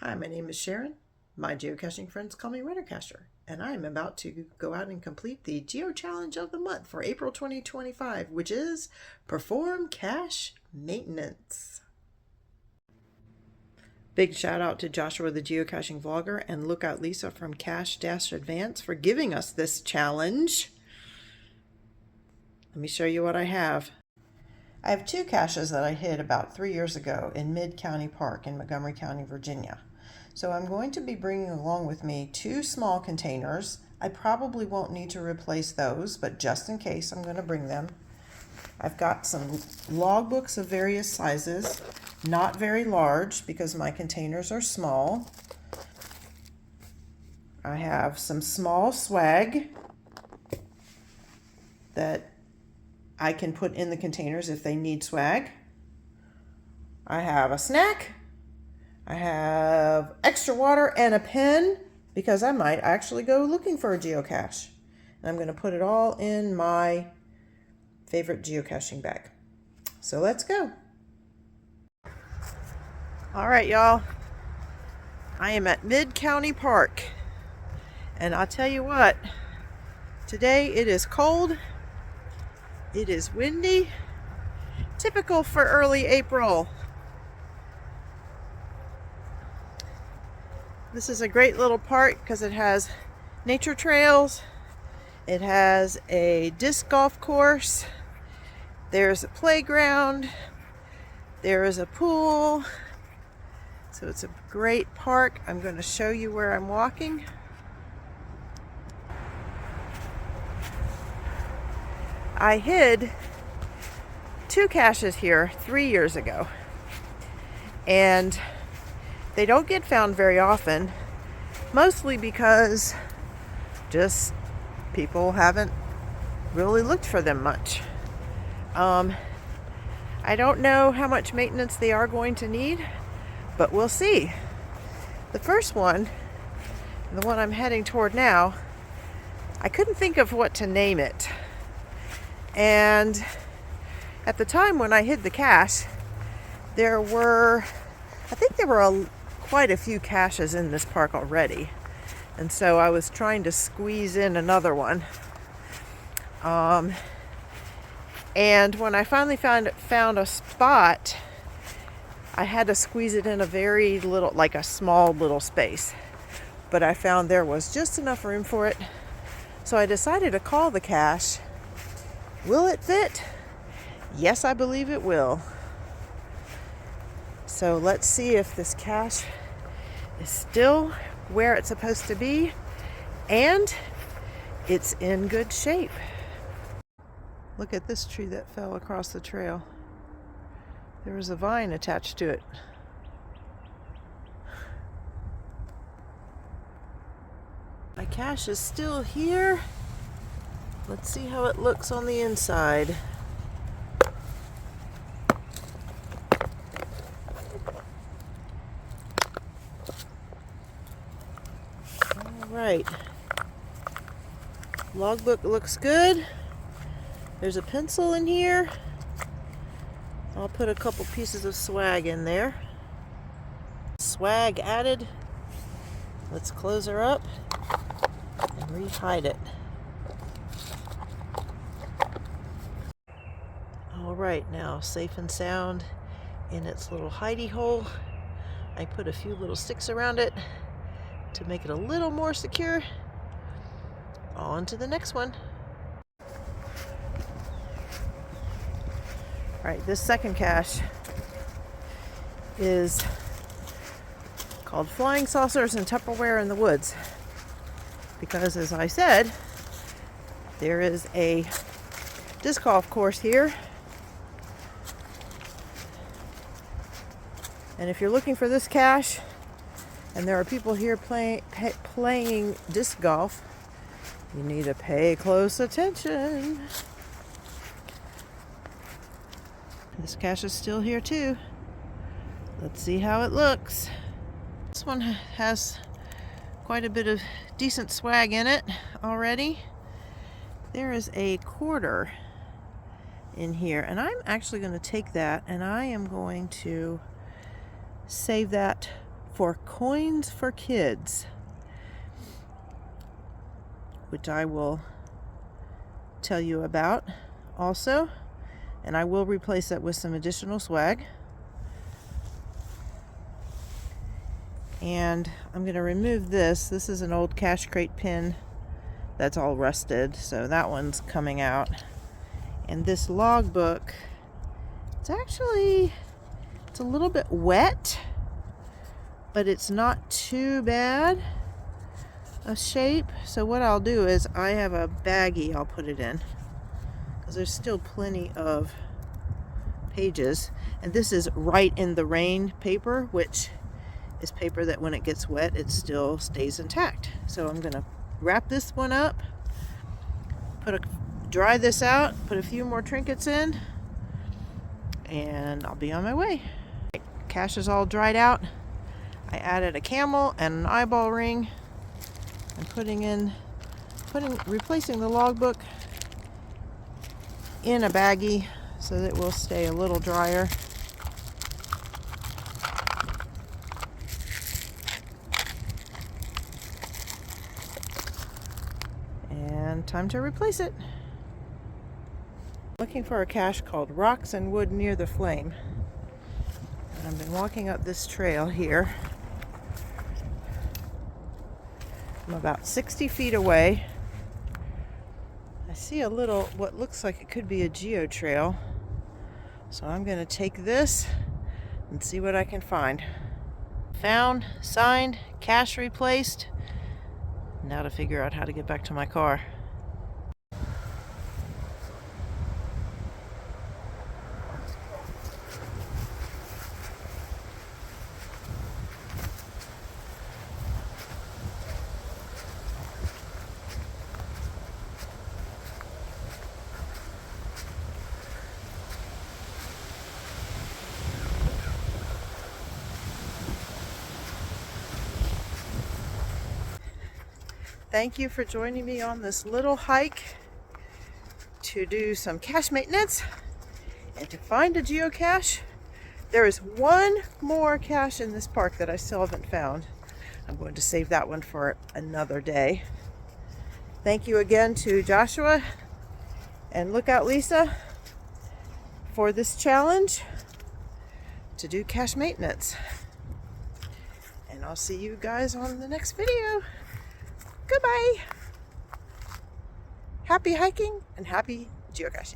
Hi, my name is Sharon. My geocaching friends call me Wintercacher, and I am about to go out and complete the Geo Challenge of the month for April 2025, which is Perform Cache Maintenance. Big shout out to Joshua, the geocaching vlogger, and Lookout Lisa from Cache-Advance for giving us this challenge. Let me show you what I have. I have two caches that I hid about 3 years ago in Mid-County Park in Montgomery County, Virginia. So I'm going to be bringing along with me two small containers. I probably won't need to replace those, but just in case, I'm going to bring them. I've got some logbooks of various sizes, not very large because my containers are small. I have some small swag that I can put in the containers if they need swag. I have a snack. I have extra water and a pen because I might actually go looking for a geocache. And I'm going to put it all in my favorite geocaching bag. So let's go. All right, y'all. I am at Mid-County Park. And I'll tell you what, today it is cold. It is windy. Typical for early April. This is a great little park because it has nature trails. It has a disc golf course. There's a playground. There is a pool. So it's a great park. I'm going to show you where I'm walking. I hid two caches here 3 years ago. And they don't get found very often, mostly because just people haven't really looked for them much. I don't know how much maintenance they are going to need, but we'll see. The first one, the one I'm heading toward now, I couldn't think of what to name it. And at the time when I hid the cache, I think there were quite a few caches in this park already. And so I was trying to squeeze in another one. And when I finally found a spot, I had to squeeze it in a very little, like a small little space. But I found there was just enough room for it. So I decided to call the cache. Will it fit? Yes, I believe it will. So let's see if this cache is still where it's supposed to be and it's in good shape. Look at this tree that fell across the trail. There was a vine attached to it. My cache is still here. Let's see how it looks on the inside. Right. Logbook looks good. There's a pencil in here. I'll put a couple pieces of swag in there. Swag added. Let's close her up and re-hide it. All right, now safe and sound in its little hidey hole. I put a few little sticks around it to make it a little more secure. On to the next one. All right, this second cache is called Flying Saucers and Tupperware in the Woods. Because as I said, there is a disc golf course here. And if you're looking for this cache, and there are people here playing disc golf, you need to pay close attention. This cache is still here too. Let's see how it looks. This one has quite a bit of decent swag in it already. There is a quarter in here, and I'm actually going to take that and I am going to save that for coins for kids, which I will tell you about also, and I will replace that with some additional swag. And I'm going to remove this. This is an old cache crate pin that's all rusted, so that one's coming out. And this logbook, it's a little bit wet, but it's not too bad a shape. So what I'll do is I have a baggie I'll put it in, because there's still plenty of pages. And this is Write in the Rain paper, which is paper that when it gets wet it still stays intact. So I'm going to wrap this one up, dry this out, put a few more trinkets in, and I'll be on my way. Cache is all dried out. I added a camel and an eyeball ring. I'm replacing the logbook in a baggie so that it will stay a little drier. And time to replace it. Looking for a cache called Rocks and Wood Near the Flame. And I've been walking up this trail here. I'm about 60 feet away. I see a little, what looks like it could be a geo trail. So I'm going to take this and see what I can find. Found, signed, cache replaced. Now to figure out how to get back to my car. Thank you for joining me on this little hike to do some cache maintenance and to find a geocache. There is one more cache in this park that I still haven't found. I'm going to save that one for another day. Thank you again to Joshua and Lookout Lisa for this challenge to do cache maintenance. And I'll see you guys on the next video. Goodbye. Happy hiking and happy geocaching.